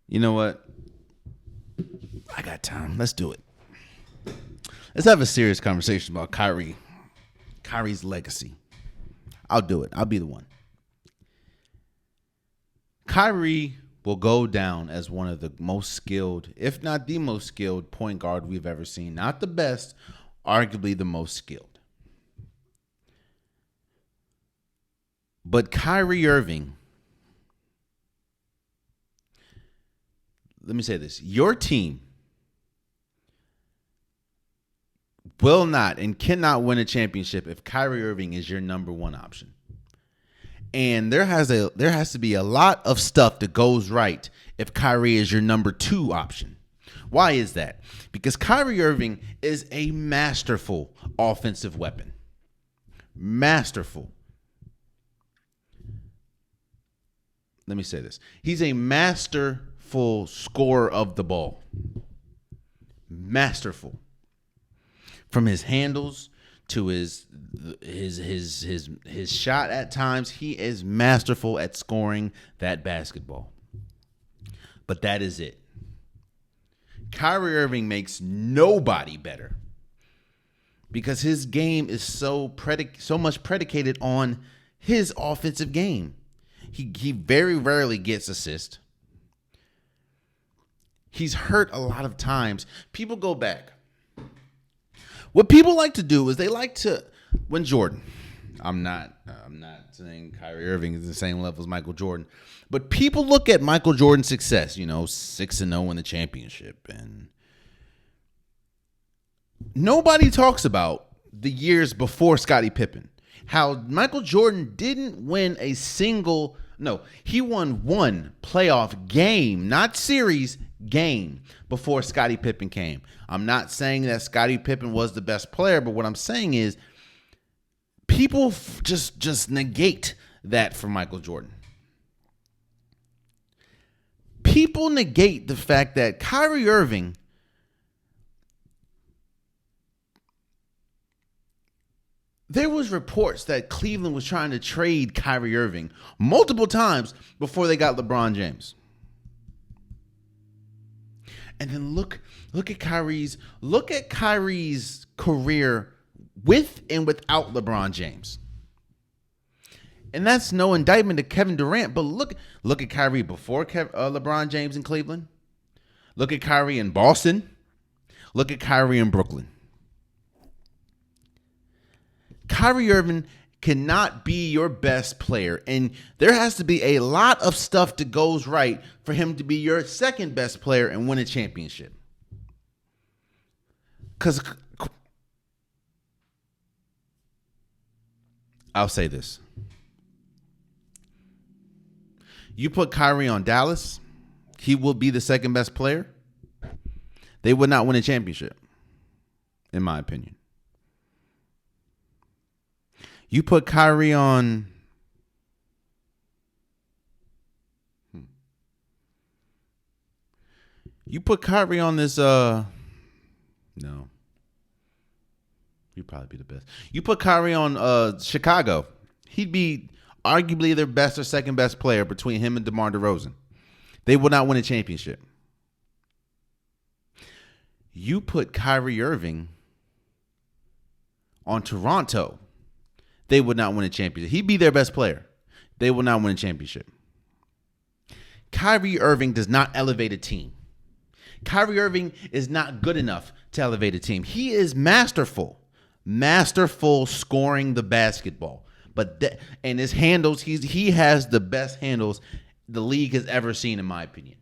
You know what? I got time. Let's do it. Let's have a serious conversation about Kyrie. Kyrie's legacy. I'll do it. I'll be the one. Kyrie will go down as one of the most skilled, if not the most skilled, point guard we've ever seen. Not the best, arguably the most skilled. But Kyrie Irving, let me say this. Your team will not and cannot win a championship if Kyrie Irving is your number one option. And there has to be a lot of stuff that goes right if Kyrie is your number two option. Why is that? Because Kyrie Irving is a masterful offensive weapon. Masterful. Let me say this. He's a masterful scorer of the ball. Masterful. From his handles to his shot at times, he is masterful at scoring that basketball. But that is it. Kyrie Irving makes nobody better because his game is so much predicated on his offensive game. He very rarely gets assists. He's hurt a lot of times. People go back. What people like to do is they like to, when Jordan, I'm not saying Kyrie Irving is the same level as Michael Jordan, but people look at Michael Jordan's success, 6-0 in the championship, and nobody talks about the years before Scottie Pippen. How Michael Jordan didn't win he won one playoff game, not series, game before Scottie Pippen came. I'm not saying that Scottie Pippen was the best player, but what I'm saying is people just negate that for Michael Jordan. People negate the fact that Kyrie Irving there was reports that Cleveland was trying to trade Kyrie Irving multiple times before they got LeBron James. And then look at Kyrie's career with and without LeBron James. And that's no indictment to Kevin Durant, but look at Kyrie before LeBron James in Cleveland. Look at Kyrie in Boston. Look at Kyrie in Brooklyn. Kyrie Irving cannot be your best player, and there has to be a lot of stuff that goes right for him to be your second best player and win a championship. Because I'll say this. You put Kyrie on Dallas, he will be the second best player. They would not win a championship, in my opinion. You put Kyrie on this no. He'd probably be the best. You put Kyrie on Chicago, he'd be arguably their best or second best player between him and DeMar DeRozan. They will not win a championship. You put Kyrie Irving on Toronto, they would not win a championship. He'd be their best player. They will not win a championship. Kyrie Irving does not elevate a team. Kyrie Irving is not good enough to elevate a team. He is masterful scoring the basketball. And his handles, he has the best handles the league has ever seen, in my opinion.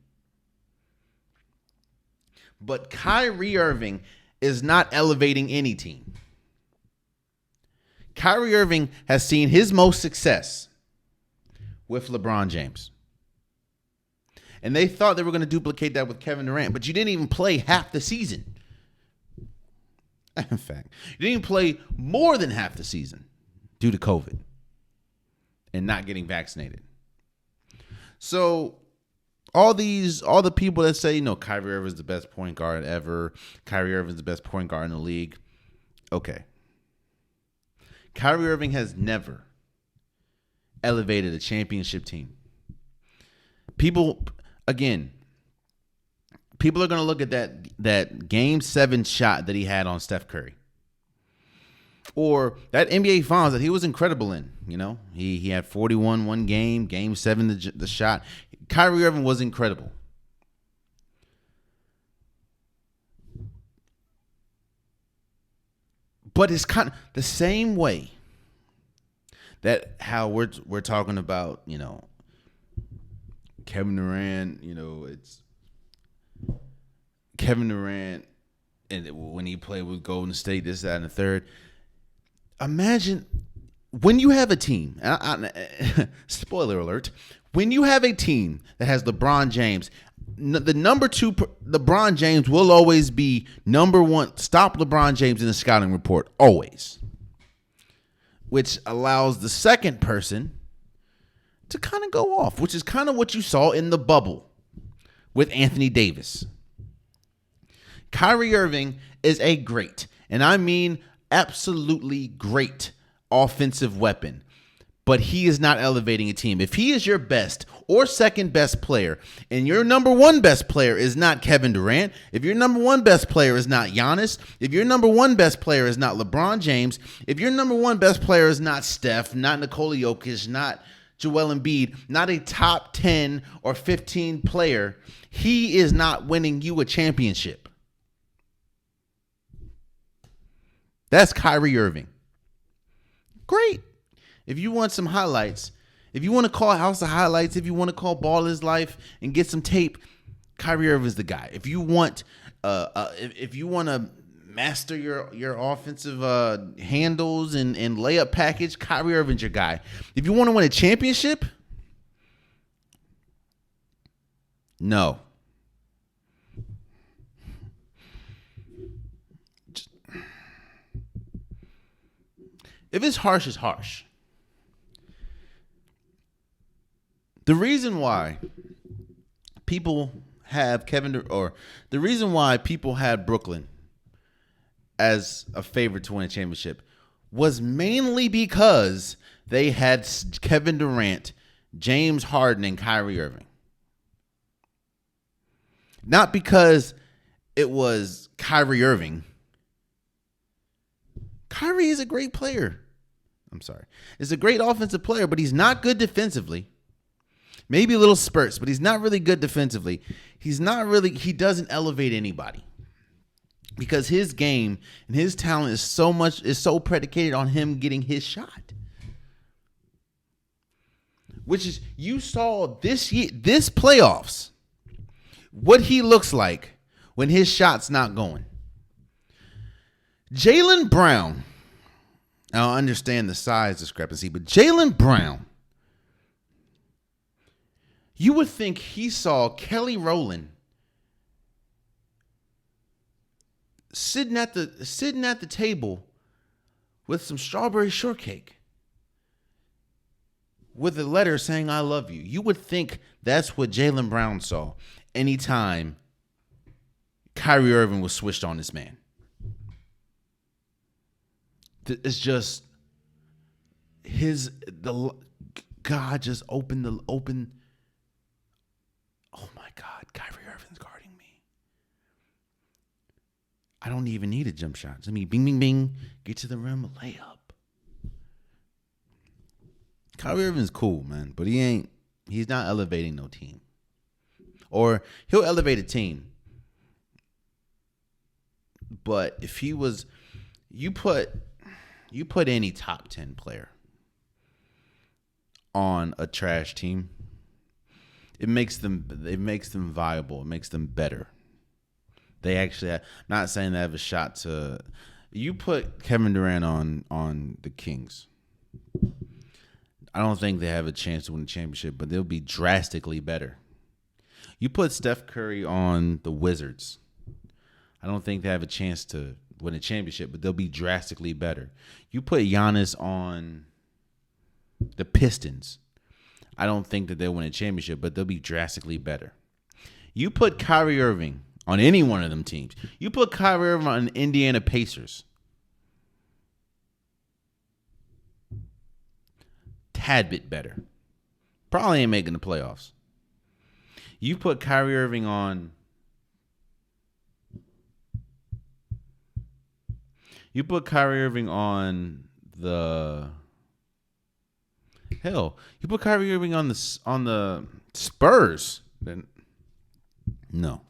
But Kyrie Irving is not elevating any team. Kyrie Irving has seen his most success with LeBron James. And they thought they were going to duplicate that with Kevin Durant, but you didn't even play half the season. In fact, you didn't even play more than half the season due to COVID and not getting vaccinated. So all the people that say, Kyrie Irving is the best point guard ever. Kyrie Irving is the best point guard in the league. Okay. Kyrie Irving has never elevated a championship team. People, again, People are going to look at that Game 7 shot that he had on Steph Curry. Or that NBA Finals that he was incredible in. You know, he had 41 one game, Game 7 the shot. Kyrie Irving was incredible. But it's kind of the same way that how we're talking about, you know, Kevin Durant, you know, it's Kevin Durant and when he played with Golden State, this, that, and the third. Imagine when you have a team, spoiler alert, when you have a team that has LeBron James, the number 2 LeBron James will always be number 1. Stop LeBron James in the scouting report, always. Which allows the second person to kind of go off, which is kind of what you saw in the bubble with Anthony Davis. Kyrie Irving is a great, and I mean absolutely great offensive weapon, but he is not elevating a team. If he is your best or second best player, and your number 1 best player is not Kevin Durant, if your number 1 best player is not Giannis, if your number 1 best player is not LeBron James, if your number 1 best player is not Steph, not Nikola Jokic, not Joel Embiid, not a top 10 or 15 player, he is not winning you a championship. That's Kyrie Irving. Great. If you want some highlights, if you want to call House of Highlights, if you want to call Ball Is Life and get some tape, Kyrie Irving is the guy. If you want, if you want to master your offensive handles and layup package, Kyrie Irving's your guy. If you want to win a championship, no. If it's harsh, it's harsh. The reason why people have the reason why people had Brooklyn as a favorite to win a championship was mainly because they had Kevin Durant, James Harden, and Kyrie Irving. Not because it was Kyrie Irving. Kyrie is a great player. I'm sorry. He's a great offensive player, but he's not good defensively. Maybe a little spurts, but he's not really good defensively. He doesn't elevate anybody. Because his game and his talent is so predicated on him getting his shot. Which is, you saw this playoffs, what he looks like when his shot's not going. Jaylen Brown, I don't understand the size discrepancy, but Jaylen Brown, you would think he saw Kelly Rowland sitting at the table with some strawberry shortcake with a letter saying "I love you." You would think that's what Jaylen Brown saw anytime Kyrie Irving was switched on this man. It's just God just opened. Oh my God, Kyrie Irving's guarding me. I don't even need a jump shot. Just me, bing, bing, bing, get to the rim, layup. Kyrie Irving's cool, man, but he's not elevating no team. Or he'll elevate a team. But if he was, you put any top 10 player on a trash team, it makes them viable. It makes them better. They actually have, not saying they have a shot to. You put Kevin Durant on the Kings. I don't think they have a chance to win the championship, but they'll be drastically better. You put Steph Curry on the Wizards. I don't think they have a chance to win a championship, but they'll be drastically better. You put Giannis on the Pistons. I don't think that they'll win a championship, but they'll be drastically better. You put Kyrie Irving on any one of them teams. You put Kyrie Irving on Indiana Pacers. Tad bit better. Probably ain't making the playoffs. You put Kyrie Irving on You put Kyrie Irving on the hell. You put Kyrie Irving on the Spurs. Then no.